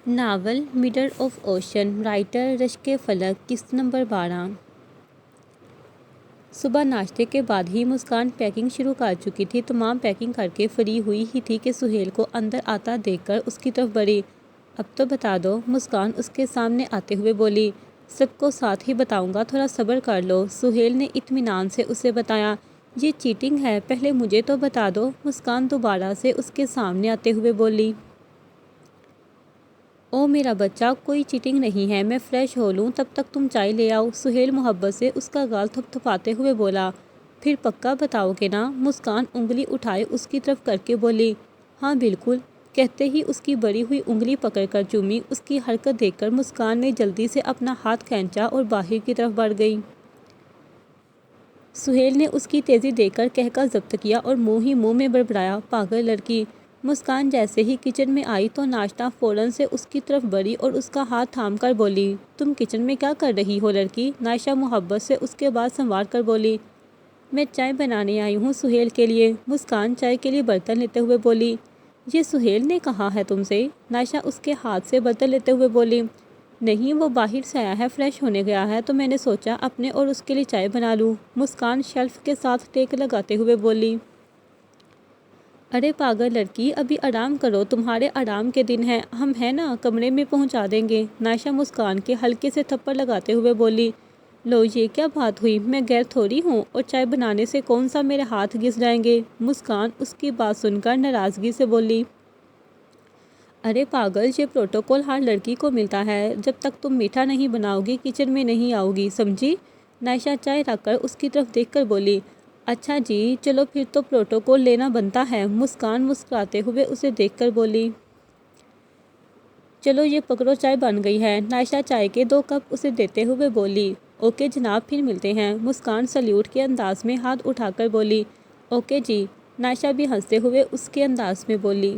Novel murder of ocean, writer رشک فلک، قسط number 12۔ صبح ناشتے کے بعد ہی مسکان پیکنگ شروع کر چکی تھی۔ تمام پیکنگ کر کے فری ہوئی ہی تھی کہ سہیل کو اندر آتا دیکھ کر اس کی طرف بڑھی۔ اب تو بتا دو، مسکان اس کے سامنے آتے ہوئے بولی۔ سب کو ساتھ ہی بتاؤں گا، تھوڑا صبر کر لو، سہیل نے اطمینان سے اسے بتایا۔ یہ چیٹنگ ہے، پہلے مجھے تو بتا دو، مسکان دوبارہ سے اس کے سامنے آتے ہوئے بولی۔ او میرا بچہ، کوئی چیٹنگ نہیں ہے، میں فریش ہو لوں تب تک تم چائے لے آؤ، سہیل محبت سے اس کا گال تھپ تھپاتے ہوئے بولا۔ پھر پکا بتاؤ گے نا؟ مسکان انگلی اٹھائے اس کی طرف کر کے بولی۔ ہاں بالکل، کہتے ہی اس کی بڑی ہوئی انگلی پکڑ کر چومی۔ اس کی حرکت دیکھ کر مسکان نے جلدی سے اپنا ہاتھ کھینچا اور باہر کی طرف بڑھ گئی۔ سہیل نے اس کی تیزی دیکھ کر قہقہ ضبط کیا اور منہ ہی منہ میں بڑبڑایا، پاگل لڑکی۔ مسکان جیسے ہی کچن میں آئی تو ناشتہ فوراً سے اس کی طرف بڑھی اور اس کا ہاتھ تھام کر بولی۔ تم کچن میں کیا کر رہی ہو لڑکی؟ نائشہ محبت سے اس کے بال سنوار کر بولی۔ میں چائے بنانے آئی ہوں سہیل کے لیے، مسکان چائے کے لیے برتن لیتے ہوئے بولی۔ یہ سہیل نے کہا ہے تم سے؟ نائشہ اس کے ہاتھ سے برتن لیتے ہوئے بولی۔ نہیں، وہ باہر سے آیا ہے، فریش ہونے گیا ہے تو میں نے سوچا اپنے اور اس کے لیے چائے بنا لوں، مسکان شیلف کے ساتھ ٹیک لگاتے ہوئے بولی۔ ارے پاگل لڑکی، ابھی آرام کرو، تمہارے آرام کے دن ہیں، ہم ہیں نا، کمرے میں پہنچا دیں گے، نائشہ مسکان کے ہلکے سے تھپڑ لگاتے ہوئے بولی۔ لو یہ کیا بات ہوئی، میں غیر تھوڑی ہوں، اور چائے بنانے سے کون سا میرے ہاتھ گھس جائیں گے، مسکان اس کی بات سن کر ناراضگی سے بولی۔ ارے پاگل، یہ پروٹوکول ہر لڑکی کو ملتا ہے، جب تک تم میٹھا نہیں بناؤ گی کچن میں نہیں آؤ گی، سمجھی؟ نائشہ چائے رکھ کر اس کی طرف دیکھ کر بولی۔ اچھا جی، چلو پھر تو پروٹوکول لینا بنتا ہے، مسکان مسکراتے ہوئے اسے دیکھ کر بولی۔ چلو یہ پکڑو، چائے بن گئی ہے، نائشہ چائے کے 2 کپ اسے دیتے ہوئے بولی۔ اوکے جناب، پھر ملتے ہیں، مسکان سلیوٹ کے انداز میں ہاتھ اٹھا کر بولی۔ اوکے جی، نائشہ بھی ہنستے ہوئے اس کے انداز میں بولی۔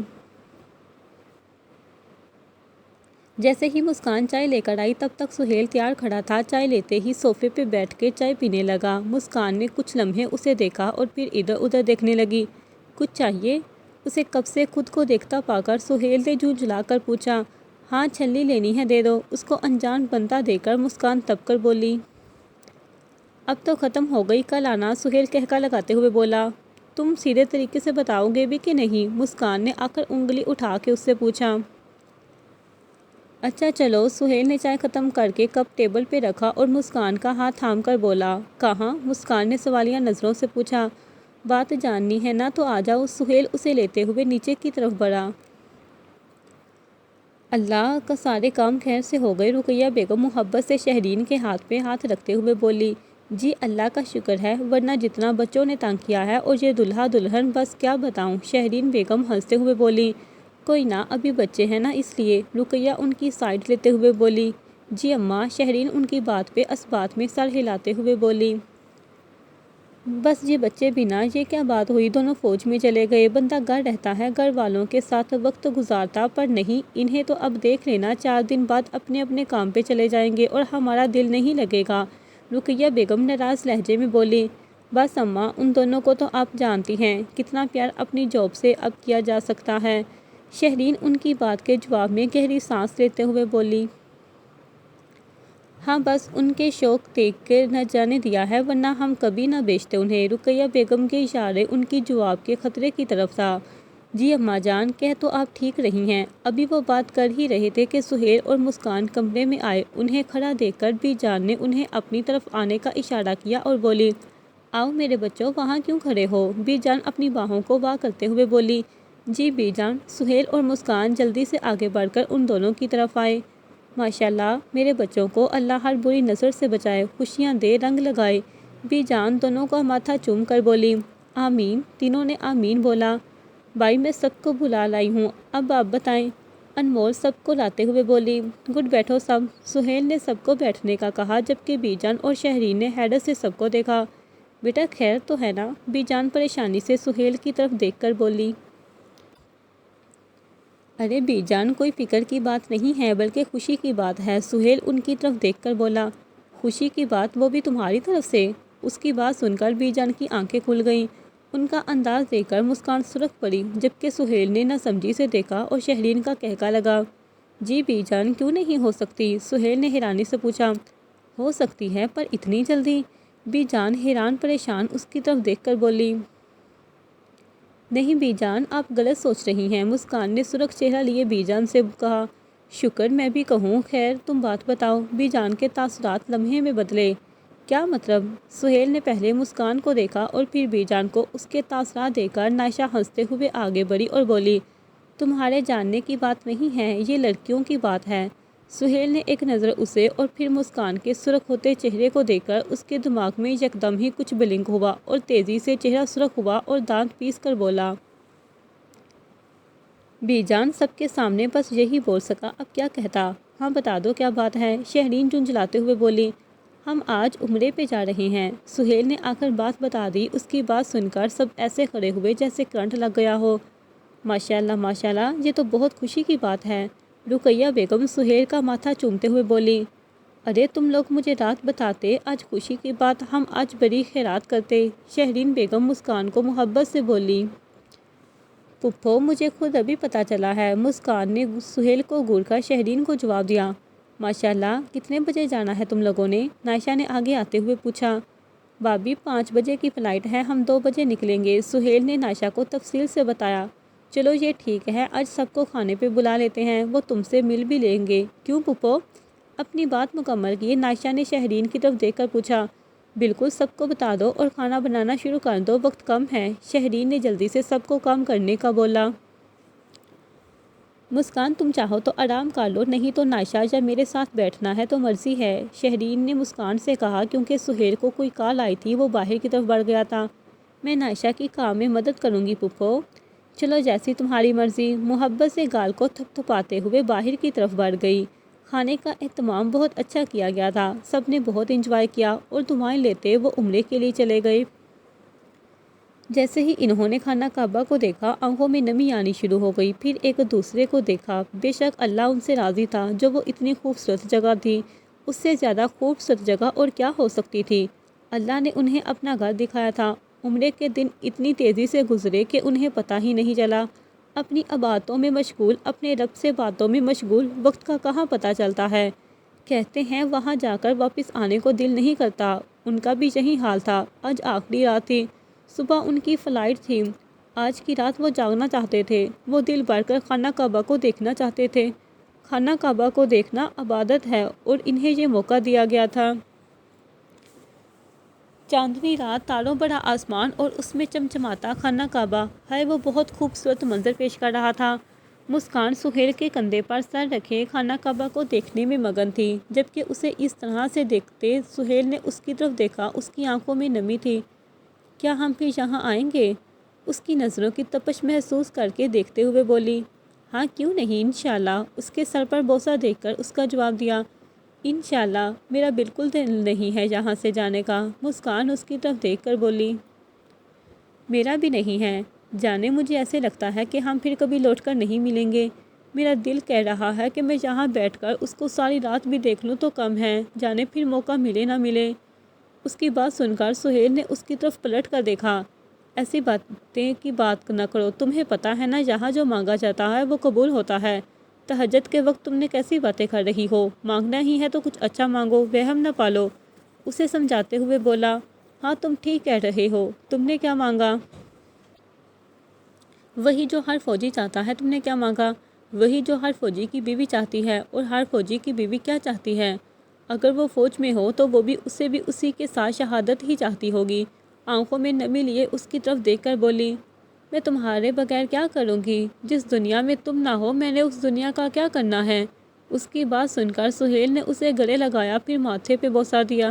جیسے ہی مسکان چائے لے کر آئی تب تک سہیل تیار کھڑا تھا، چائے لیتے ہی صوفے پہ بیٹھ کے چائے پینے لگا۔ مسکان نے کچھ لمحے اسے دیکھا اور پھر ادھر ادھر دیکھنے لگی۔ کچھ چاہیے؟ اسے کب سے خود کو دیکھتا پا کر سہیل نے جھنجھلا کر پوچھا۔ ہاں چھلنی لینی ہے دے دو، اس کو انجان بنتا دیکھ کر مسکان تپ کر بولی۔ اب تو ختم ہو گئی، کل آنا، سہیل قہقہ لگاتے ہوئے بولا۔ تم سیدھے طریقے سے بتاؤ گے بھی کہ نہیں؟ مسکان نے آخر انگلی اٹھا کے اس سے پوچھا۔ اچھا چلو، سہیل نے چائے ختم کر کے کپ ٹیبل پہ رکھا اور مسکان کا ہاتھ تھام کر بولا۔ کہاں؟ مسکان نے سوالیہ نظروں سے پوچھا۔ بات جاننی ہے نا تو آ جاؤ، سہیل اسے لیتے ہوئے نیچے کی طرف بڑھا۔ اللہ کا سارے کام خیر سے ہو گئے، رقیہ بیگم محبت سے شہرین کے ہاتھ پہ ہاتھ رکھتے ہوئے بولی۔ جی اللہ کا شکر ہے، ورنہ جتنا بچوں نے تنگ کیا ہے، اور یہ دلہا دلہن بس کیا بتاؤں، شہرین بیگم ہنستے ہوئے بولی۔ کوئی نہ، ابھی بچے ہیں نا اس لیے، رقیہ ان کی سائڈ لیتے ہوئے بولی۔ جی اماں، شہرین ان کی بات پہ اثبات میں سر ہلاتے ہوئے بولی۔ بس یہ بچے بھی نا، یہ کیا بات ہوئی، دونوں فوج میں چلے گئے، بندہ گھر رہتا ہے، گھر والوں کے ساتھ وقت گزارتا، پر نہیں، انہیں تو اب دیکھ لینا 4 دن بعد اپنے اپنے کام پہ چلے جائیں گے اور ہمارا دل نہیں لگے گا، رقیہ بیگم ناراض لہجے میں بولی۔ بس اماں، ان دونوں کو تو آپ جانتی ہیں، کتنا پیار اپنی جاب سے اب کیا جا سکتا ہے، شہرین ان کی بات کے جواب میں گہری سانس لیتے ہوئے بولی۔ ہاں بس ان کے شوق دیکھ کے نہ جانے دیا ہے، ورنہ ہم کبھی نہ بیچتے انہیں، رقیہ بیگم کے اشارے ان کی جواب کے خطرے کی طرف تھا۔ جی اماں جان، کہہ تو آپ ٹھیک رہی ہیں، ابھی وہ بات کر ہی رہے تھے کہ سہیل اور مسکان کمرے میں آئے، انہیں کھڑا دیکھ کر بی جان نے انہیں اپنی طرف آنے کا اشارہ کیا اور بولی۔ آؤ میرے بچوں، وہاں کیوں کھڑے ہو، بی جان اپنی باہوں کو وا کرتے ہوئے بولی۔ جی بی جان، سہیل اور مسکان جلدی سے آگے بڑھ کر ان دونوں کی طرف آئے۔ ماشاءاللہ، میرے بچوں کو اللہ ہر بری نظر سے بچائے، خوشیاں دے، رنگ لگائے، بی جان دونوں کا ماتھا چوم کر بولی۔ آمین، تینوں نے آمین بولا۔ بھائی میں سب کو بلا لائی ہوں، اب آپ بتائیں، انمول سب کو لاتے ہوئے بولی۔ گڈ، بیٹھو سب، سہیل نے سب کو بیٹھنے کا کہا، جبکہ بی جان اور شہرین نے حیرت سے سب کو دیکھا۔ بیٹا خیر تو ہے نا، بی جان پریشانی سے سہیل کی طرف دیکھ کر بولی۔ ارے بی جان، کوئی فکر کی بات نہیں ہے، بلکہ خوشی کی بات ہے، سہیل ان کی طرف دیکھ کر بولا۔ خوشی کی بات، وہ بھی تمہاری طرف سے؟ اس کی بات سن کر بی جان کی آنکھیں کھل گئیں، ان کا انداز دیکھ کر مسکان سرخ پڑی، جبکہ سہیل نے ناسمجھی سے دیکھا اور شہرین کا قہقہ لگا۔ جی بی جان، کیوں نہیں ہو سکتی؟ سہیل نے حیرانی سے پوچھا۔ ہو سکتی ہے، پر اتنی جلدی؟ بی جان حیران پریشان اس کی طرف دیکھ کر بولی۔ نہیں بی جان، آپ غلط سوچ رہی ہیں، مسکان نے سرخ چہرہ لیے بی جان سے کہا۔ شکر میں بھی کہوں، خیر تم بات بتاؤ۔ بی جان کے تاثرات لمحے میں بدلے۔ کیا مطلب؟ سہیل نے پہلے مسکان کو دیکھا اور پھر بی جان کو۔ اس کے تاثرات دیکھ کر نائشہ ہنستے ہوئے آگے بڑھی اور بولی، تمہارے جاننے کی بات نہیں ہے، یہ لڑکیوں کی بات ہے۔ سہیل نے ایک نظر اسے اور پھر مسکان کے سرخ ہوتے چہرے کو دیکھ کر اس کے دماغ میں یکدم ہی کچھ بلنک ہوا اور تیزی سے چہرہ سرخ ہوا اور دانت پیس کر بولا۔ بی جان سب کے سامنے بس یہی بول سکا، اب کیا کہتا؟ ہاں بتا دو کیا بات ہے؟ شہرین جھنجھلاتے ہوئے بولی۔ ہم آج عمرے پہ جا رہے ہیں۔ سہیل نے آخر بات بتا دی۔ اس کی بات سن کر سب ایسے کھڑے ہوئے جیسے کرنٹ لگ گیا ہو۔ ماشاءاللہ ماشاءاللہ، یہ تو بہت خوشی کی بات ہے۔ رقیہ بیگم سہیل کا ماتھا چومتے ہوئے بولی۔ ارے تم لوگ مجھے رات بتاتے، آج خوشی کی بات، ہم آج بڑی خیرات کرتے۔ شہرین بیگم مسکان کو محبت سے بولی۔ پھپھو مجھے خود ابھی پتہ چلا ہے، مسکان نے سہیل کو گھور کر شہرین کو جواب دیا۔ ماشاءاللہ، کتنے بجے جانا ہے تم لوگوں نے؟ نائشہ نے آگے آتے ہوئے پوچھا۔ بھابھی 5 بجے کی فلائٹ ہے، ہم 2 بجے نکلیں گے، سہیل نے نائشہ کو تفصیل سے بتایا۔ چلو یہ ٹھیک ہے، آج سب کو کھانے پہ بلا لیتے ہیں، وہ تم سے مل بھی لیں گے۔ کیوں پھپھو؟ اپنی بات مکمل کی نائشہ نے شہرین کی طرف دیکھ کر پوچھا۔ بالکل، سب کو بتا دو اور کھانا بنانا شروع کر دو، وقت کم ہے۔ شہرین نے جلدی سے سب کو کام کرنے کا بولا۔ مسکان تم چاہو تو آرام کر لو، نہیں تو نائشہ یا میرے ساتھ بیٹھنا ہے تو مرضی ہے، شہرین نے مسکان سے کہا۔ کیونکہ سہیل کو کوئی کال آئی تھی، وہ باہر کی طرف بڑھ گیا تھا۔ میں نائشہ کی کام میں مدد کروں گی پھپھو۔ چلو جیسی تمہاری مرضی، محبت سے گال کو تھپ تھپاتے ہوئے باہر کی طرف بڑھ گئی۔ کھانے کا اہتمام بہت اچھا کیا گیا تھا، سب نے بہت انجوائے کیا اور دعائیں لیتے وہ عمرے کے لیے چلے گئے۔ جیسے ہی انہوں نے خانہ کعبہ کو دیکھا، آنکھوں میں نمی آنی شروع ہو گئی، پھر ایک دوسرے کو دیکھا۔ بے شک اللہ ان سے راضی تھا، جو وہ اتنی خوبصورت جگہ تھی، اس سے زیادہ خوبصورت جگہ اور کیا ہو سکتی تھی؟ اللہ نے انہیں اپنا گھر دکھایا تھا۔ عمرے کے دن اتنی تیزی سے گزرے کہ انہیں پتہ ہی نہیں چلا۔ اپنی عبادتوں میں مشغول، اپنے رب سے باتوں میں مشغول، وقت کا کہاں پتہ چلتا ہے؟ کہتے ہیں وہاں جا کر واپس آنے کو دل نہیں کرتا، ان کا بھی یہی حال تھا۔ آج آخری رات تھی، صبح ان کی فلائٹ تھی۔ آج کی رات وہ جاگنا چاہتے تھے، وہ دل بھر کر خانہ کعبہ کو دیکھنا چاہتے تھے۔ خانہ کعبہ کو دیکھنا عبادت ہے اور انہیں یہ موقع دیا گیا تھا۔ چاندنی رات، تاروں بھرا آسمان اور اس میں چمچماتا خانہ کعبہ، ہائے وہ بہت خوبصورت منظر پیش کر رہا تھا۔ مسکان سہیل کے کندھے پر سر رکھے خانہ کعبہ کو دیکھنے میں مگن تھی، جبکہ اسے اس طرح سے دیکھتے سہیل نے اس کی طرف دیکھا، اس کی آنکھوں میں نمی تھی۔ کیا ہم بھی یہاں آئیں گے؟ اس کی نظروں کی تپش محسوس کر کے دیکھتے ہوئے بولی۔ ہاں کیوں نہیں، انشاءاللہ، اس کے سر پر بوسہ دیکھ کر اس کا جواب دیا۔ انشاءاللہ، میرا بالکل دل نہیں ہے یہاں سے جانے کا، مسکان اس کی طرف دیکھ کر بولی۔ میرا بھی نہیں ہے، جانے مجھے ایسے لگتا ہے کہ ہم پھر کبھی لوٹ کر نہیں ملیں گے۔ میرا دل کہہ رہا ہے کہ میں یہاں بیٹھ کر اس کو ساری رات بھی دیکھ لوں تو کم ہے، جانے پھر موقع ملے نہ ملے۔ اس کی بات سن کر سہیل نے اس کی طرف پلٹ کر دیکھا۔ ایسی باتیں کی بات نہ کرو، تمہیں پتہ ہے نا یہاں جو مانگا جاتا ہے وہ قبول ہوتا ہے۔ تہجد کے وقت تم نے کیسی باتیں کر رہی ہو؟ مانگنا ہی ہے تو کچھ اچھا مانگو، وہم نہ پالو، اسے سمجھاتے ہوئے بولا۔ ہاں تم ٹھیک کہہ رہے ہو، تم نے کیا مانگا؟ وہی جو ہر فوجی چاہتا ہے۔ تم نے کیا مانگا؟ وہی جو ہر فوجی کی بیوی چاہتی ہے۔ اور ہر فوجی کی بیوی کیا چاہتی ہے؟ اگر وہ فوج میں ہو تو وہ بھی اسے بھی اسی کے ساتھ شہادت ہی چاہتی ہوگی۔ آنکھوں میں نمی لیے اس کی طرف دیکھ کر بولی۔ میں تمہارے بغیر کیا کروں گی؟ جس دنیا میں تم نہ ہو، میں نے اس دنیا کا کیا کرنا ہے؟ اس کی بات سن کر سہیل نے اسے گلے لگایا، پھر ماتھے پہ بوسہ دیا۔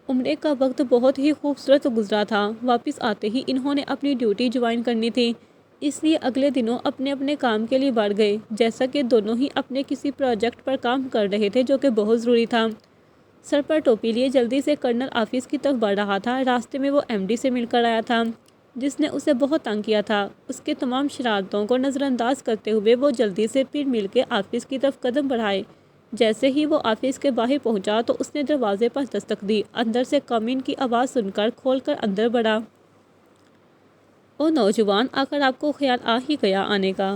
عمرے کا وقت بہت ہی خوبصورت گزرا تھا۔ واپس آتے ہی انہوں نے اپنی ڈیوٹی جوائن کرنی تھی، اس لیے اگلے دنوں اپنے اپنے کام کے لیے بڑھ گئے۔ جیسا کہ دونوں ہی اپنے کسی پروجیکٹ پر کام کر رہے تھے جو کہ بہت ضروری تھا۔ سر پر ٹوپی لیے جلدی سے کرنل آفس کی طرف بڑھ رہا تھا۔ راستے میں وہ ایم ڈی سے مل کر آیا تھا، جس نے اسے بہت تنگ کیا تھا۔ اس کے تمام شرارتوں کو نظر انداز کرتے ہوئے وہ جلدی سے پھر مل کے آفس کی طرف قدم بڑھائے۔ جیسے ہی وہ آفس کے باہر پہنچا تو اس نے دروازے پر دستک دی۔ اندر سے کم ان کی آواز سن کر کھول کر اندر بڑھا۔ او نوجوان، آخر آپ کو خیال آ ہی گیا آنے کا۔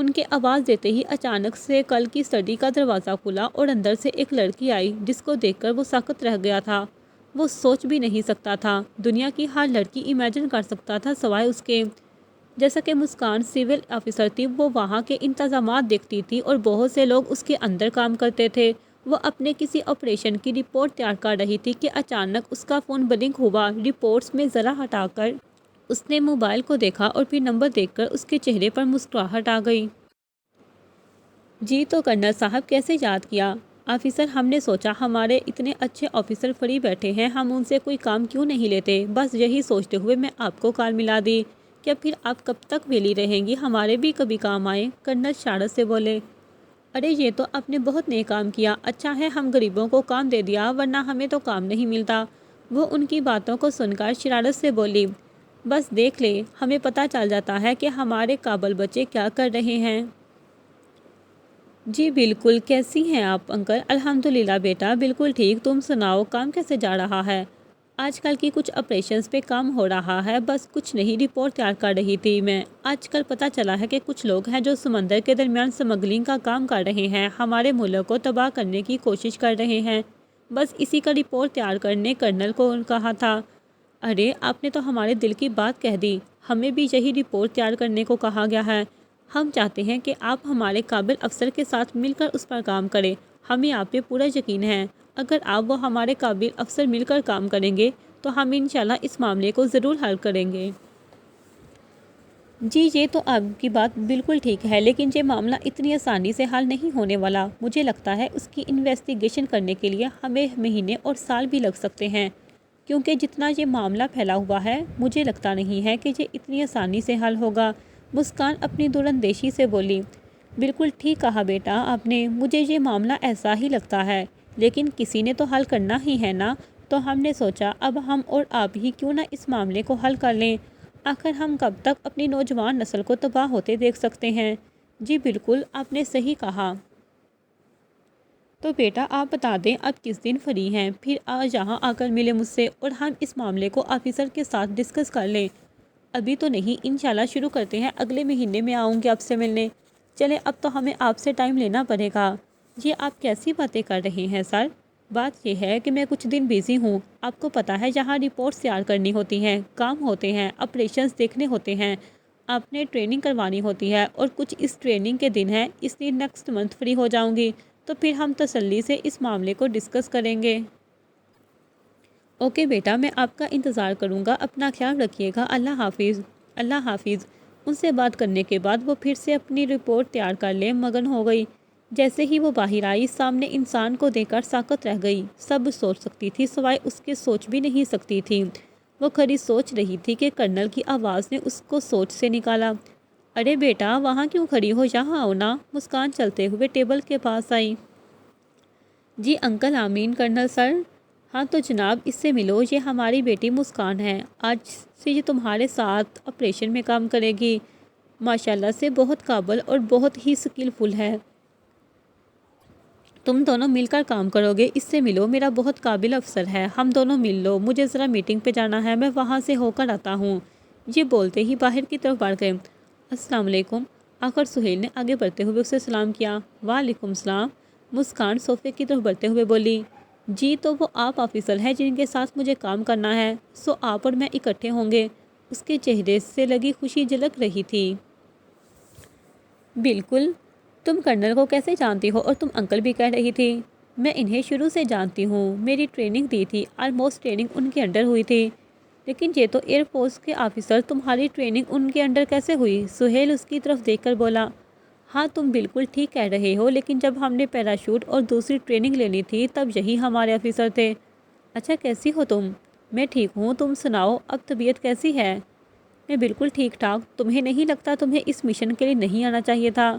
ان کے آواز دیتے ہی اچانک سے کل کی اسٹڈی کا دروازہ کھلا اور اندر سے ایک لڑکی آئی جس کو دیکھ کر وہ ساکت رہ گیا تھا۔ وہ سوچ بھی نہیں سکتا تھا، دنیا کی ہر لڑکی امیجن کر سکتا تھا سوائے اس کے۔ جیسا کہ مسکان سول آفیسر تھی، وہ وہاں کے انتظامات دیکھتی تھی اور بہت سے لوگ اس کے اندر کام کرتے تھے۔ وہ اپنے کسی آپریشن کی رپورٹ تیار کر رہی تھی کہ اچانک اس کا فون بلنک ہوا۔ رپورٹس میں ذرا ہٹا کر اس نے موبائل کو دیکھا اور پھر نمبر دیکھ کر اس کے چہرے پر مسکراہٹ آ گئی۔ جی تو کرنل صاحب کیسے یاد کیا؟ آفیسر ہم نے سوچا ہمارے اتنے اچھے آفیسر فری بیٹھے ہیں، ہم ان سے کوئی کام کیوں نہیں لیتے؟ بس یہی سوچتے ہوئے میں آپ کو کال ملا دی۔ کیا پھر آپ کب تک ویلی رہیں گی؟ ہمارے بھی کبھی کام آئے، کرنل شرارت سے بولے۔ ارے یہ تو آپ نے بہت نیک کام کیا، اچھا ہے ہم غریبوں کو کام دے دیا، ورنہ ہمیں تو کام نہیں ملتا۔ وہ ان کی باتوں کو سن کر شرارت سے بولی، بس دیکھ لے، ہمیں پتہ چل جاتا ہے کہ ہمارے قابل بچے کیا کر رہے ہیں۔ جی بالکل، کیسی ہیں آپ انکل؟ الحمدللہ بیٹا، بالکل ٹھیک، تم سناؤ کام کیسے جا رہا ہے؟ آج کل کی کچھ آپریشنز پہ کام ہو رہا ہے، بس کچھ نہیں، رپورٹ تیار کر رہی تھی میں۔ آج کل پتہ چلا ہے کہ کچھ لوگ ہیں جو سمندر کے درمیان سمگلنگ کا کام کر رہے ہیں، ہمارے ملک کو تباہ کرنے کی کوشش کر رہے ہیں۔ بس اسی کا رپورٹ تیار کرنے کرنل کو کہا تھا۔ ارے آپ نے تو ہمارے دل کی بات کہہ دی، ہمیں بھی یہی رپورٹ تیار کرنے کو کہا گیا ہے۔ ہم چاہتے ہیں کہ آپ ہمارے قابل افسر کے ساتھ مل کر اس پر کام کریں، ہمیں آپ پہ پورا یقین ہے۔ اگر آپ وہ ہمارے قابل افسر مل کر کام کریں گے تو ہم انشاءاللہ اس معاملے کو ضرور حل کریں گے۔ جی یہ تو آپ کی بات بالکل ٹھیک ہے، لیکن یہ معاملہ اتنی آسانی سے حل نہیں ہونے والا۔ مجھے لگتا ہے اس کی انویسٹیگیشن کرنے کے لیے ہمیں مہینے اور سال بھی لگ سکتے ہیں، کیونکہ جتنا یہ معاملہ پھیلا ہوا ہے مجھے لگتا نہیں ہے کہ یہ اتنی آسانی سے حل ہوگا۔ مسکان اپنی دراندیشی سے بولی، بالکل ٹھیک کہا بیٹا آپ نے، مجھے یہ معاملہ ایسا ہی لگتا ہے، لیکن کسی نے تو حل کرنا ہی ہے نا، تو ہم نے سوچا اب ہم اور آپ ہی کیوں نہ اس معاملے کو حل کر لیں۔ آخر ہم کب تک اپنی نوجوان نسل کو تباہ ہوتے دیکھ سکتے ہیں؟ جی بالکل آپ نے صحیح کہا۔ تو بیٹا آپ بتا دیں آپ کس دن فری ہیں، پھر آج یہاں آ کر ملیں مجھ سے اور ہم اس معاملے کو آفیسر کے ساتھ ڈسکس کر لیں۔ ابھی تو نہیں، انشاءاللہ شروع کرتے ہیں، اگلے مہینے میں آؤں گی آپ سے ملنے۔ چلے اب تو ہمیں آپ سے ٹائم لینا پڑے گا۔ یہ آپ کیسی باتیں کر رہے ہیں سر؟ بات یہ ہے کہ میں کچھ دن بیزی ہوں، آپ کو پتہ ہے یہاں رپورٹس تیار کرنی ہوتی ہیں، کام ہوتے ہیں، آپریشنز دیکھنے ہوتے ہیں، آپ نے ٹریننگ کروانی ہوتی ہے، اور کچھ اس ٹریننگ کے دن ہیں، اس لیے نیکسٹ منتھ فری ہو جاؤں گی، تو پھر ہم تسلی سے اس معاملے کو ڈسکس کریں گے۔ اوکے بیٹا، میں آپ کا انتظار کروں گا، اپنا خیال رکھیے گا، اللہ حافظ۔ اللہ حافظ۔ ان سے بات کرنے کے بعد وہ پھر سے اپنی رپورٹ تیار کر لے مگن ہو گئی۔ جیسے ہی وہ باہر آئی، سامنے انسان کو دیکھ کر ساکت رہ گئی۔ سب سوچ سکتی تھی سوائے اس کے سوچ بھی نہیں سکتی تھی۔ وہ کھری سوچ رہی تھی کہ کرنل کی آواز نے اس کو سوچ سے نکالا۔ ارے بیٹا وہاں کیوں کھڑی ہو، یہاں آؤ نا۔ مسکان چلتے ہوئے ٹیبل کے پاس آئی۔ جی انکل آمین کرنل سر۔ ہاں تو جناب اس سے ملو، یہ ہماری بیٹی مسکان ہے، آج سے یہ تمہارے ساتھ آپریشن میں کام کرے گی، ماشاءاللہ سے بہت قابل اور بہت ہی سکلفل ہے۔ تم دونوں مل کر کام کرو گے، اس سے ملو، میرا بہت قابل افسر ہے، ہم دونوں مل لو، مجھے ذرا میٹنگ پہ جانا ہے، میں وہاں سے ہو کر آتا ہوں۔ یہ بولتے ہی باہر کی طرف بڑھ گئے۔ السلام علیکم۔ آخر سہیل نے آگے بڑھتے ہوئے اسے سلام کیا۔ وعلیکم السلام۔ مسکان صوفے کی طرف بڑھتے ہوئے بولی، جی تو وہ آپ آفیسر ہیں جن کے ساتھ مجھے کام کرنا ہے، سو آپ اور میں اکٹھے ہوں گے۔ اس کے چہرے سے لگی خوشی جھلک رہی تھی۔ بالکل، تم کرنل کو کیسے جانتی ہو؟ اور تم انکل بھی کہہ رہی تھی۔ میں انہیں شروع سے جانتی ہوں، میری ٹریننگ دی تھی، آلموسٹ ٹریننگ ان کے انڈر ہوئی تھی۔ لیکن یہ تو ایئر فورس کے آفیسر، تمہاری ٹریننگ ان کے انڈر کیسے ہوئی؟ سہیل اس کی طرف دیکھ کر بولا، ہاں تم بالکل ٹھیک کہہ رہے ہو، لیکن جب ہم نے پیراشوٹ اور دوسری ٹریننگ لینی تھی تب یہی ہمارے آفیسر تھے۔ اچھا کیسی ہو تم؟ میں ٹھیک ہوں، تم سناؤ، اب طبیعت کیسی ہے؟ میں بالکل ٹھیک ٹھاک۔ تمہیں نہیں لگتا تمہیں اس مشن کے لیے نہیں آنا چاہیے تھا؟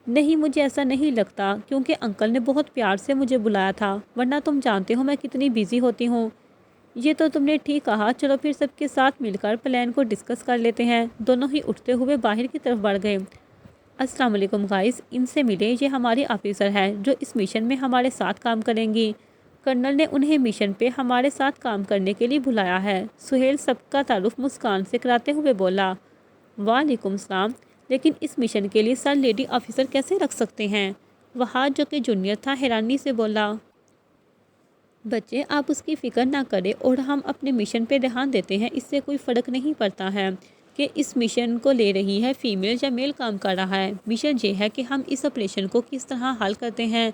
نہیں مجھے ایسا نہیں لگتا، کیونکہ انکل نے بہت پیار سے مجھے بلایا تھا، ورنہ تم جانتے ہو میں کتنی بیزی ہوتی ہوں۔ یہ تو تم نے ٹھیک کہا، چلو پھر سب کے ساتھ مل کر پلان کو ڈسکس کر لیتے ہیں۔ دونوں ہی اٹھتے ہوئے باہر کی طرف بڑھ گئے۔ السلام علیکم گائز، ان سے ملے، یہ ہماری آفیسر ہے جو اس مشن میں ہمارے ساتھ کام کریں گی۔ کرنل نے انہیں مشن پہ ہمارے ساتھ کام کرنے کے لیے بلایا ہے۔ سہیل سب کا تعارف مسکان سے کراتے ہوئے بولا۔ وعلیکم السلام۔ لیکن اس مشن کے لیے سر لیڈی آفیسر کیسے رکھ سکتے ہیں؟ وہاج جو کہ جونیئر تھا حیرانی سے بولا۔ بچے آپ اس کی فکر نہ کریں اور ہم اپنے مشن پہ دھیان دیتے ہیں، اس سے کوئی فرق نہیں پڑتا ہے کہ اس مشن کو لے رہی ہے فیمیل یا میل کام کر رہا ہے، مشن یہ ہے کہ ہم اس آپریشن کو کس طرح حل کرتے ہیں،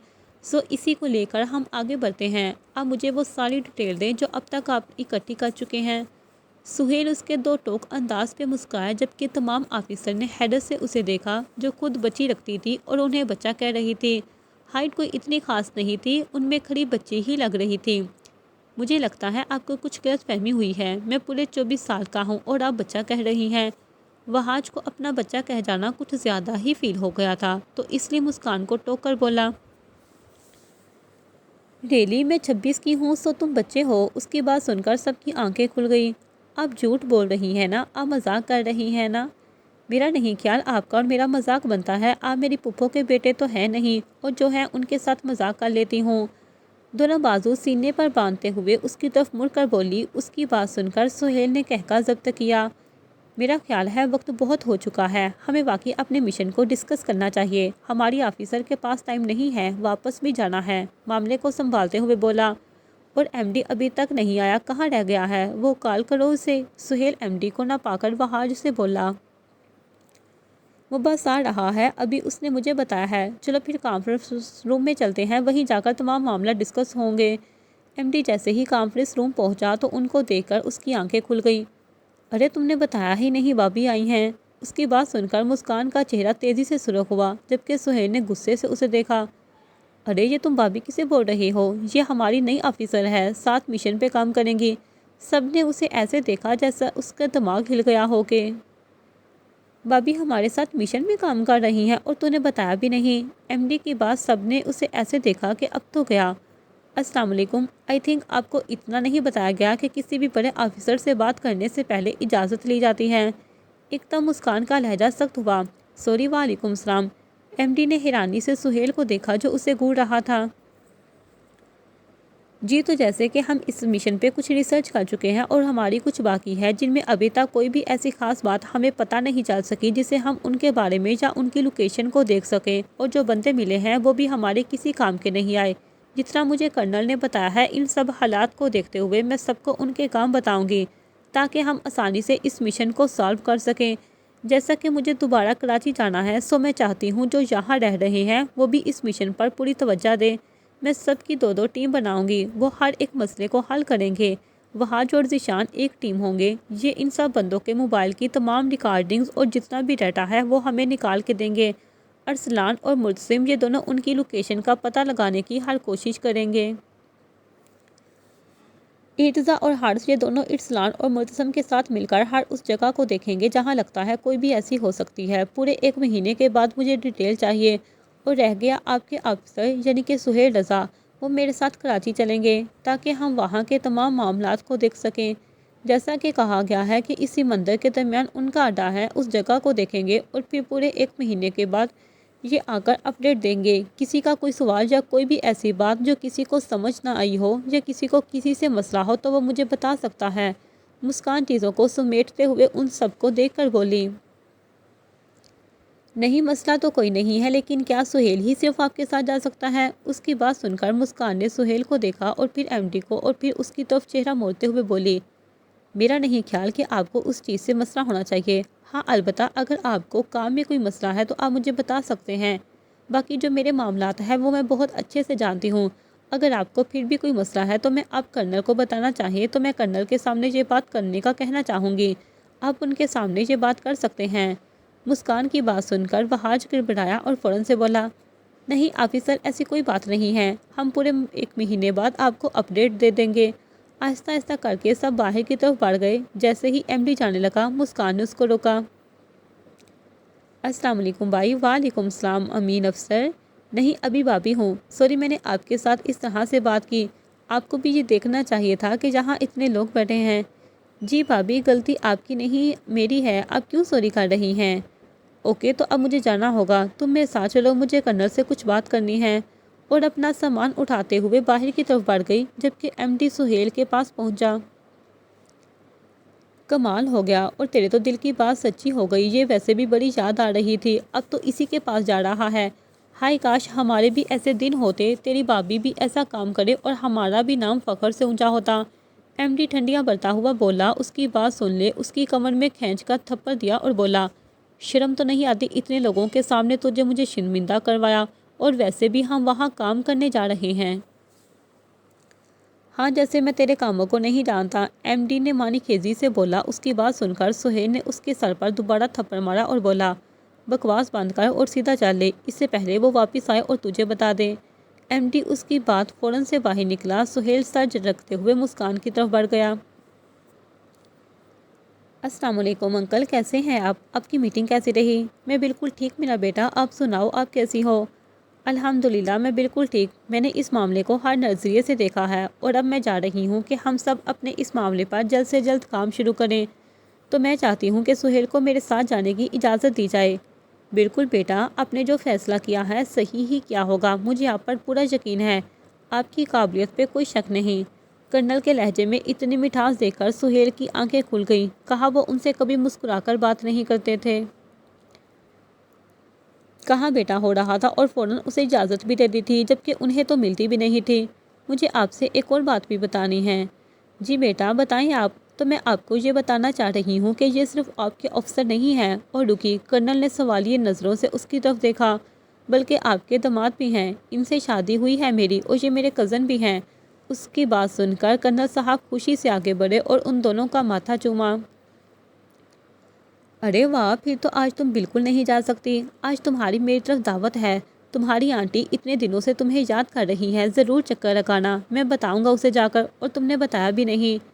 اسی کو لے کر ہم آگے بڑھتے ہیں۔ آپ مجھے وہ ساری ڈیٹیل دیں جو اب تک آپ اکٹھی کر چکے ہیں۔ سہیل اس کے دو ٹوک انداز پہ مسکرایا، جبکہ تمام آفیسر نے حیرت سے اسے دیکھا جو خود بچی رکھتی تھی اور انہیں بچہ کہہ رہی تھی۔ ہائٹ کوئی اتنی خاص نہیں تھی، ان میں کھڑی بچی ہی لگ رہی تھی۔ مجھے لگتا ہے آپ کو کچھ غلط فہمی ہوئی ہے، میں پورے 24 سال کا ہوں اور آپ بچہ کہہ رہی ہیں۔ وہاج کو اپنا بچہ کہہ جانا کچھ زیادہ ہی فیل ہو گیا تھا، تو اس لیے مسکان کو ٹوک کر بولا، ریلی میں 26 کی ہوں سو تم بچے ہو؟ اس کی بات سن کر سب کی آنکھیں کھل گئی۔ آپ جھوٹ بول رہی ہیں نا، آپ مذاق کر رہی ہیں نا؟ میرا نہیں خیال آپ کا اور میرا مذاق بنتا ہے، آپ میری پھپھو کے بیٹے تو ہیں نہیں، اور جو ہیں ان کے ساتھ مذاق کر لیتی ہوں۔ دونوں بازو سینے پر باندھتے ہوئے اس کی طرف مڑ کر بولی۔ اس کی بات سن کر سہیل نے کہکا ضبط کیا، میرا خیال ہے وقت بہت ہو چکا ہے، ہمیں واقعی اپنے مشن کو ڈسکس کرنا چاہیے، ہماری آفیسر کے پاس ٹائم نہیں ہے، واپس بھی جانا ہے، معاملے کو سنبھالتے ہوئے بولا۔ اور ایم ڈی ابھی تک نہیں آیا، کہاں رہ گیا ہے وہ؟ کال کرو اسے۔ سہیل ایم ڈی کو نہ پا کر وہاج سے بولا، وہ بس آ رہا ہے، ابھی اس نے مجھے بتایا ہے، چلو پھر کانفرنس روم میں چلتے ہیں، وہیں جا کر تمام معاملہ ڈسکس ہوں گے۔ ایم ڈی جیسے ہی کانفرنس روم پہنچا تو ان کو دیکھ کر اس کی آنکھیں کھل گئیں۔ ارے تم نے بتایا ہی نہیں بھابھی آئی ہیں۔ اس کی بات سن کر مسکان کا چہرہ تیزی سے سرخ ہوا، جبکہ سہیل نے غصے سے اسے دیکھا۔ ارے یہ تم بھابھی کسے بول رہے ہو؟ یہ ہماری نئی آفیسر ہے، ساتھ مشن پہ کام کریں گی۔ سب نے اسے ایسے دیکھا جیسا اس کا دماغ ہل گیا ہو کہ بھابھی ہمارے ساتھ مشن میں کام کر رہی ہیں اور تو نے بتایا بھی نہیں۔ ایم ڈی کی بات سب نے اسے ایسے دیکھا کہ اب تو گیا۔ السلام علیکم، آئی تھنک آپ کو اتنا نہیں بتایا گیا کہ کسی بھی بڑے آفیسر سے بات کرنے سے پہلے اجازت لی جاتی ہے۔ ایک دم مسکان کا لہجہ سخت ہوا۔ سوری، وعلیکم السلام۔ ایم ڈی نے حیرانی سے سہیل کو دیکھا جو اسے گھور رہا تھا۔ جی تو جیسے کہ ہم اس مشن پہ کچھ ریسرچ کر چکے ہیں اور ہماری کچھ باقی ہے جن میں ابھی تک کوئی بھی ایسی خاص بات ہمیں پتہ نہیں چل سکی جسے ہم ان کے بارے میں یا ان کی لوکیشن کو دیکھ سکیں، اور جو بندے ملے ہیں وہ بھی ہمارے کسی کام کے نہیں آئے۔ جتنا مجھے کرنل نے بتایا ہے، ان سب حالات کو دیکھتے ہوئے میں سب کو ان کے کام بتاؤں گی تاکہ ہم آسانی سے اس مشن کو سالو کر سکیں۔ جیسا کہ مجھے دوبارہ کراچی جانا ہے، سو میں چاہتی ہوں جو یہاں رہ رہے ہیں وہ بھی اس مشن پر پوری توجہ دیں۔ میں سب کی دو ٹیم بناؤں گی، وہ ہر ایک مسئلے کو حل کریں گے۔ وہاج اور ذیشان ایک ٹیم ہوں گے، یہ ان سب بندوں کے موبائل کی تمام ریکارڈنگز اور جتنا بھی ڈیٹا ہے وہ ہمیں نکال کے دیں گے۔ ارسلان اور مرتسم یہ دونوں ان کی لوکیشن کا پتہ لگانے کی ہر کوشش کریں گے۔ ارتضا اور حارث یہ دونوں ارسلان اور مرتسم کے ساتھ مل کر ہر اس جگہ کو دیکھیں گے جہاں لگتا ہے کوئی بھی ایسی ہو سکتی ہے۔ پورے 1 مہینے کے بعد مجھے ڈیٹیل چاہیے۔ اور رہ گیا آپ کے آفیسر یعنی کہ سہیل رضا، وہ میرے ساتھ کراچی چلیں گے تاکہ ہم وہاں کے تمام معاملات کو دیکھ سکیں۔ جیسا کہ کہا گیا ہے کہ اسی مندر کے درمیان ان کا اڈا ہے، اس جگہ کو دیکھیں گے اور پھر پورے 1 مہینے کے بعد یہ آ کر اپڈیٹ دیں گے۔ کسی کا کوئی سوال یا کوئی بھی ایسی بات جو کسی کو سمجھ نہ آئی ہو یا کسی کو کسی سے مسئلہ ہو تو وہ مجھے بتا سکتا ہے۔ مسکان چیزوں کو سمیٹتے ہوئے ان سب کو دیکھ کر بولی، نہیں مسئلہ تو کوئی نہیں ہے، لیکن کیا سہیل ہی صرف آپ کے ساتھ جا سکتا ہے؟ اس کی بات سن کر مسکان نے سہیل کو دیکھا اور پھر ایم ڈی کو اور پھر اس کی طرف چہرہ موڑتے ہوئے بولی، میرا نہیں خیال کہ آپ کو اس چیز سے مسئلہ ہونا چاہیے۔ ہاں البتہ اگر آپ کو کام میں کوئی مسئلہ ہے تو آپ مجھے بتا سکتے ہیں، باقی جو میرے معاملات ہیں وہ میں بہت اچھے سے جانتی ہوں۔ اگر آپ کو پھر بھی کوئی مسئلہ ہے تو میں آپ کرنل کو بتانا چاہیے تو میں کرنل کے سامنے یہ بات کرنے کا کہنا چاہوں گی، آپ ان کے سامنے یہ بات کر سکتے ہیں۔ مسکان کی بات سن کر وہاج گڑبڑایا اور فوراً سے بولا، نہیں آفیسر ایسی کوئی بات نہیں ہے، ہم پورے 1 مہینے بعد آپ کو اپڈیٹ دے دیں گے۔ آہستہ آہستہ کر کے سب باہر کی طرف بڑھ گئے۔ جیسے ہی ایم ڈی جانے لگا مسکان نے اس کو روکا۔ السلام علیکم بھائی۔ وعلیکم السلام امین افسر۔ نہیں ابھی بھابھی ہوں، سوری میں نے آپ کے ساتھ اس طرح سے بات کی، آپ کو بھی یہ دیکھنا چاہیے تھا کہ جہاں اتنے لوگ بیٹھے ہیں۔ جی بھابھی غلطی آپ کی نہیں میری ہے، آپ کیوں سوری کر رہی ہیں؟ اوکے تو اب مجھے جانا ہوگا، تم میرے ساتھ چلو، مجھے کرنل سے کچھ بات کرنی ہے۔ اور اپنا سامان اٹھاتے ہوئے باہر کی طرف بڑھ گئی، جبکہ ایم ڈی سہیل کے پاس پہنچا۔ کمال ہو گیا، اور تیرے تو دل کی بات سچی ہو گئی، یہ ویسے بھی بڑی یاد آ رہی تھی، اب تو اسی کے پاس جا رہا ہے۔ ہائے کاش ہمارے بھی ایسے دن ہوتے، تیری بھابھی بھی ایسا کام کرے اور ہمارا بھی نام فخر سے اونچا ہوتا۔ ایم ڈی ٹھنڈیاں برتا ہوا بولا۔ اس کی بات سن لے اس کی کمر میں کھینچ کر تھپڑ دیا اور بولا، شرم تو نہیں آتی اتنے لوگوں کے سامنے تجھے مجھے شرمندہ کروایا، اور ویسے بھی ہم وہاں کام کرنے جا رہے ہیں۔ ہاں جیسے میں تیرے کاموں کو نہیں جانتا، ایم ڈی نے مانی خیزی سے بولا۔ اس کی بات سن کر سہیل نے اس کے سر پر دوبارہ تھپڑ مارا اور بولا، بکواس بند کر اور سیدھا چل لے، اس سے پہلے وہ واپس آئے اور تجھے بتا دے۔ ایم ڈی اس کی بات فوراً سے باہر نکلا۔ سہیل سر جھٹکتے ہوئے مسکان کی طرف بڑھ گیا۔ السلام علیکم انکل، کیسے ہیں آپ کی میٹنگ کیسی رہی؟ میں بالکل ٹھیک میرا بیٹا، آپ سناؤ آپ کیسی ہو؟ الحمدللہ میں بالکل ٹھیک، میں نے اس معاملے کو ہر نظریے سے دیکھا ہے، اور اب میں چاہ رہی ہوں کہ ہم سب اپنے اس معاملے پر جلد سے جلد کام شروع کریں، تو میں چاہتی ہوں کہ سہیل کو میرے ساتھ جانے کی اجازت دی جائے۔ بالکل بیٹا، آپ نے جو فیصلہ کیا ہے صحیح ہی کیا ہوگا، مجھے آپ پر پورا یقین ہے، آپ کی قابلیت پہ کوئی شک نہیں۔ کرنل کے لہجے میں اتنی مٹھاس دیکھ کر سہیل کی آنکھیں کھل گئیں، کہا وہ ان سے کبھی مسکرا کر بات نہیں کرتے تھے۔ کہاں بیٹا ہو رہا تھا اور فوراً اسے اجازت بھی دے دی تھی، جبکہ انہیں تو ملتی بھی نہیں تھی۔ مجھے آپ سے ایک اور بات بھی بتانی ہے۔ جی بیٹا بتائیں آپ۔ تو میں آپ کو یہ بتانا چاہ رہی ہوں کہ یہ صرف آپ کے افسر نہیں ہیں، اور رکی، کرنل نے سوالیہ نظروں سے اس کی طرف دیکھا، بلکہ آپ کے داماد بھی ہیں، ان سے شادی ہوئی ہے میری، اور یہ میرے کزن بھی ہیں۔ اس کی بات سن کر کرنل صاحب خوشی سے آگے بڑھے اور ان دونوں کا ماتھا چوما۔ ارے واہ، پھر تو آج تم بالکل نہیں جا سکتی، آج تمہاری میری طرف دعوت ہے، تمہاری آنٹی اتنے دنوں سے تمہیں یاد کر رہی ہیں، ضرور چکر لگانا، میں بتاؤں گا اسے جا کر، اور تم نے بتایا بھی نہیں۔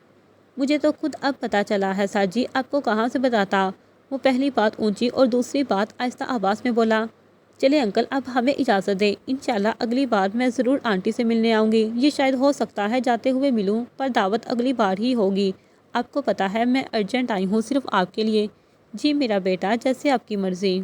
مجھے تو خود اب پتہ چلا ہے سر جی، آپ کو کہاں سے بتاتا۔ وہ پہلی بات اونچی اور دوسری بات آہستہ آواز میں بولا۔ چلے انکل اب ہمیں اجازت دیں، انشاءاللہ اگلی بار میں ضرور آنٹی سے ملنے آؤں گی، یہ شاید ہو سکتا ہے جاتے ہوئے ملوں، پر دعوت اگلی بار ہی ہوگی، آپ کو پتہ ہے میں ارجنٹ آئی ہوں صرف آپ کے لیے۔ جی میرا بیٹا، جیسے آپ کی مرضی۔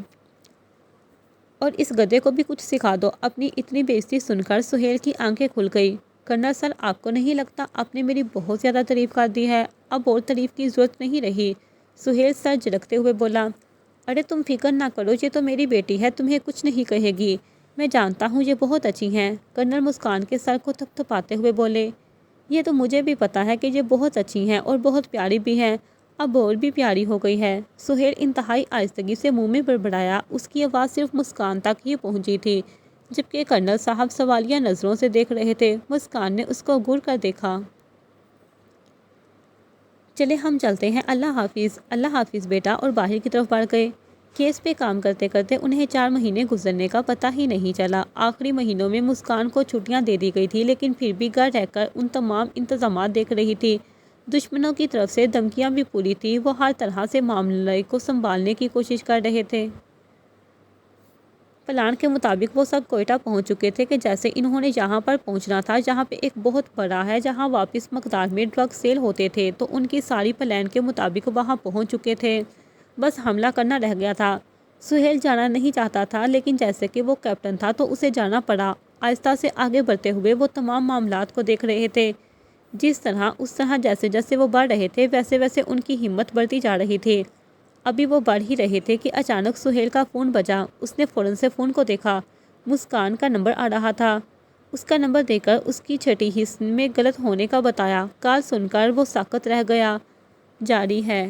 اور اس گدھے کو بھی کچھ سکھا دو۔ اپنی اتنی بے عزتی سن کر سہیل کی آنکھیں کھل گئی۔ کرنل سر، آپ کو نہیں لگتا آپ نے میری بہت زیادہ تعریف کر دی ہے، اب اور تعریف کی ضرورت نہیں رہی؟ سہیل سر جھٹکتے ہوئے بولا۔ ارے تم فکر نہ کرو، یہ تو میری بیٹی ہے، تمہیں کچھ نہیں کہے گی، میں جانتا ہوں یہ بہت اچھی ہیں۔ کرنل مسکان کے سر کو تھپ تھپاتے ہوئے بولے، یہ تو مجھے بھی پتا ہے کہ یہ بہت اچھی ہیں اور بہت پیاری بھی ہیں، اب اور بھی پیاری ہو گئی ہے۔ سہیل انتہائی آہستگی سے منہ میں بڑبڑایا، اس کی آواز صرف مسکان تک ہی پہنچی تھی، جبکہ کرنل صاحب سوالیہ نظروں سے دیکھ رہے تھے۔ مسکان نے اس کو گھور کر دیکھا۔ چلے ہم چلتے ہیں، اللہ حافظ۔ اللہ حافظ بیٹا، اور باہر کی طرف بڑھ گئے۔ کیس پہ کام کرتے کرتے انہیں 4 مہینے گزرنے کا پتہ ہی نہیں چلا۔ آخری مہینوں میں مسکان کو چھٹیاں دے دی گئی تھی، لیکن پھر بھی گھر رہ کر ان تمام انتظامات دیکھ رہی تھی۔ دشمنوں کی طرف سے دھمکیاں بھی پوری تھی، وہ ہر طرح سے معاملے کو سنبھالنے کی کوشش کر رہے تھے۔ پلان کے مطابق وہ سب کوئٹہ پہنچ چکے تھے کہ جیسے انہوں نے یہاں پر پہنچنا تھا، جہاں پہ ایک بہت بڑا ہے جہاں واپس مقدار میں ڈرگ سیل ہوتے تھے، تو ان کی ساری پلان کے مطابق وہاں پہنچ چکے تھے، بس حملہ کرنا رہ گیا تھا۔ سہیل جانا نہیں چاہتا تھا، لیکن جیسے کہ وہ کیپٹن تھا تو اسے جانا پڑا۔ آہستہ سے آگے بڑھتے ہوئے وہ تمام معاملات کو دیکھ رہے تھے، جس طرح اس طرح جیسے جیسے وہ بڑھ رہے تھے ویسے ویسے ان کی ہمت بڑھتی جا رہی تھی۔ ابھی وہ بڑھ ہی رہے تھے کہ اچانک سہیل کا فون بجا۔ اس نے فوراً سے فون کو دیکھا، مسکان کا نمبر آ رہا تھا۔ اس کا نمبر دیکھ کر اس کی چھٹی حصے میں غلط ہونے کا بتایا۔ کال سن کر وہ ساکت رہ گیا۔ جاری ہے۔